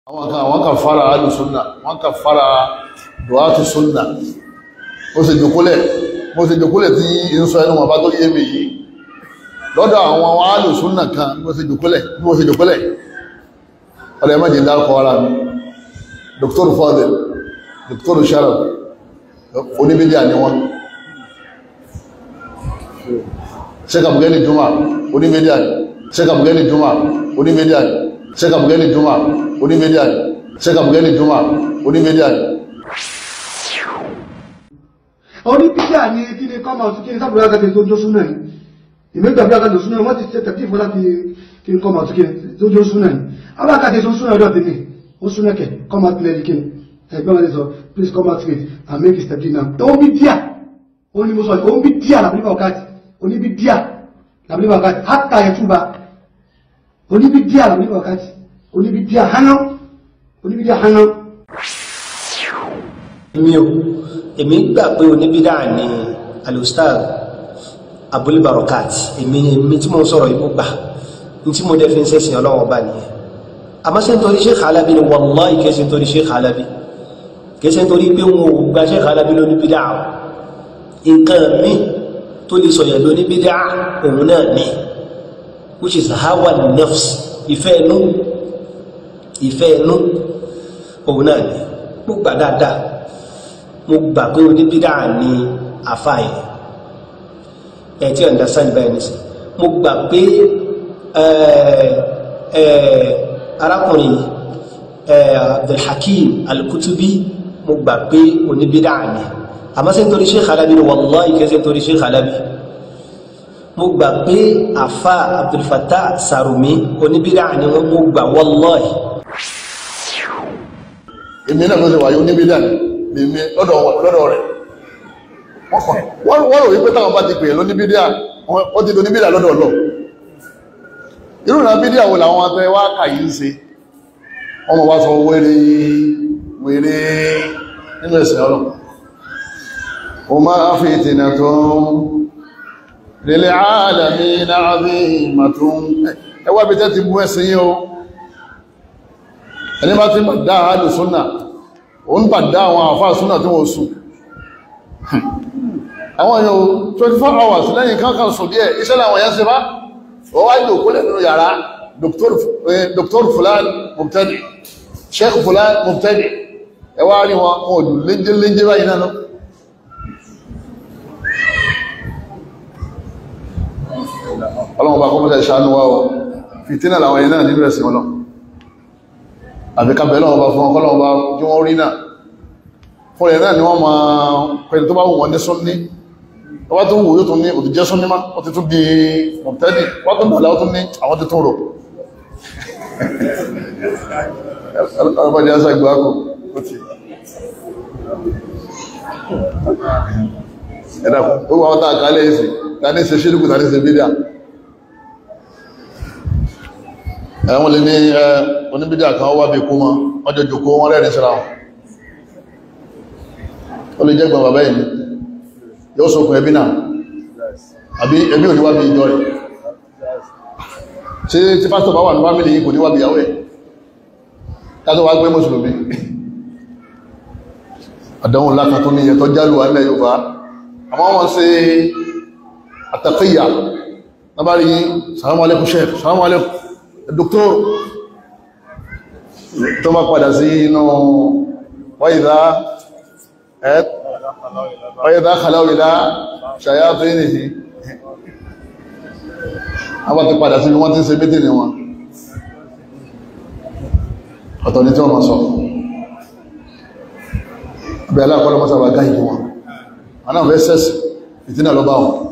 àwọn kan fara alu sunna wọ́n kan fara duwatu sunna ó sì jòkólẹ̀ tí ń sọ ẹnu wọn bá tó yé mi yìí lọ́dọ̀ àwọn alu sunna kan bí wọ́n sì jòkólẹ̀ ọ̀rẹ́ mẹ́jì dárúkọ ara mi Dr. Fadil Dr. Sharaf oníbídíà ni wọ́n Sheikh Abdul Juma oníbídíà ni Sheikh Abdul Juma oníbídíà ni Sheikh Abdul Juma oníbídíà ni Sheikh Abdul Juma oníbídíà ni oníbídíà ni kí ni kọ́mà ọ̀tún kí ni sábúrú agáde tó jó súnà yìí ìmẹ́gbàgbé agáde súnà wọ́n ti ṣe tẹ̀kí fún láti kí ni kọ́mà ọ̀tún kí ni tó jó súnà yìí alákàtẹ̀ tó súnà ọdọ̀ tèmi ó súnà kẹ̀ kọ́mà tilẹ̀ kí ni ẹgbẹ́ wọn lè sọ please come out straight and make a step in now oníbídíà onímọ̀sọ̀ oníbídíà làbílíbà ọ̀káàtì oníbídíà làbílíbà ọ̀káàtì hátà ẹ̀túbà oníbídíà làbílíbà ọ̀káàtì oníbídíà hánà oníbídíà hánà. èmi gbà pé oníbídíà ni alustaz Abul Barakat èmi tí mo sọ̀rọ̀ yìí gbà ní tí mo dẹ̀ fi ń sẹ́sìn ọlọ́wọ́ bá nìyẹn àmọ́ ṣe ń torí Sheikh Halabi ni wallahi kìí ṣe ń torí Sheikh Halabi kìí ṣe ń torí pé wọn ò gba Sheikh Halabi lóní bídá nǹkan mi tó lè sọ̀yẹ̀ lóní bídá òun náà ní which is hawa nafs ìfẹ́ ẹnu òun náà ní mo gbà dáadáa mo gbà pé oní bídá ní àfáàyè ẹ̀ tí understand báyìí ní sí mo gbà pé arákùnrin Abdulhakim Al-Kutubi mo gbà pé oníbídà ni àmọ́ ṣe ń torí Sheikh Halabi ni wallahi kẹsẹ̀ ń torí Sheikh Halabi mo gbà pé àfá Abdulfattah Sarumi oníbídà ni wọ́n mo gbà wallahi. èmi náà ló ṣe wáyé oníbídà ni mi lọ́dọ̀ rẹ̀ wọ́n rò wípé táwọn bá ti pè é lóníbídà wọ́n ti lóníbídà lọ́dọ̀ lọ irú ìrìnà bídíà wo làwọn atẹ wá kàyí ń ṣe ọmọ wá sọ wèrè nínú ẹ̀sìn ọlọ́ o máa fi ìtìnà tó lil alamin azimatun ẹwà bí tẹ́ ti mú ẹ̀sìn yíò ẹni bá ti bàdá àádù súnà o ń bàdá àwọn àfáà súnà tí wọ́n sùn àwọn èèyàn 24 hours lẹ́yìn kankan sùn díẹ̀ iṣẹ́ làwọn yẹn ṣe bá ó wá ìlú òkúlẹ̀ nínú yàrá Dr. Fulan mubtadi Sheikh Fulan mubtadi ẹwà rí wọn òdù léjé báyìí náà ọlọ́wọ́ bá kọ́mọ́ta ìṣàánú wá ọ fìtínà làwọn yìí náà nínú ẹ̀sìn ọlọ́ àfikàbẹ̀ lọ́wọ́ bá fún ọkọ́lọ́wọ́ bá kí wọ́n rí náà fún ẹ̀ náà ni wọ́n máa pẹ̀lú tó bá wù wọ́n ní súnní wọ́n tó wù yóò tún ní òtù jẹ́ súnní má wọ́n ti tún di mọ̀tẹ́dì wọ́n tó dàlá ó tún ní àwọn ti tún rò ọlọ́pàá jẹ́ ìgbà kò ẹ̀dàkùn ó wọ́n tàà kálẹ̀ ìsì tàní ṣe ṣíríkù tàní ṣe bídíà ẹ̀wọ̀n lè ní oníbídíà kan wá bí kú mọ́ ọjọ́ jòkó wọ́n rẹ̀ ní síra wọn ó lè jẹ́ gbọ́n bàbá yìí yóò sókun ẹbí náà àbí ẹbí ò ní wá bí ìjọ rẹ̀ ṣe tí pásítọ̀ bá wà ní fámílì yìí kò ní wá bí ìyàwó ẹ̀ tátọ́ wá gbé mùsùlùmí àdánwò lákan tó ní ìyẹ̀tọ́ jálù alẹ́ Yorùbá àmọ́ wọ́n ṣe àtàkìyà lábárí salamu alaikum sheikh salamu alaikum doctor tó bá padà sí inú wáyìdá khalawila shayatinihi àwọn ti padà sí wọ́n ti ṣe mítì ní wọn ọ̀tọ̀ ní tí wọ́n ma sọ bí aláàkọ́lọ́ mọ́sàbà gáyìí wọn anáà fẹ́ sẹ́sì ìtínà lọ bá wọn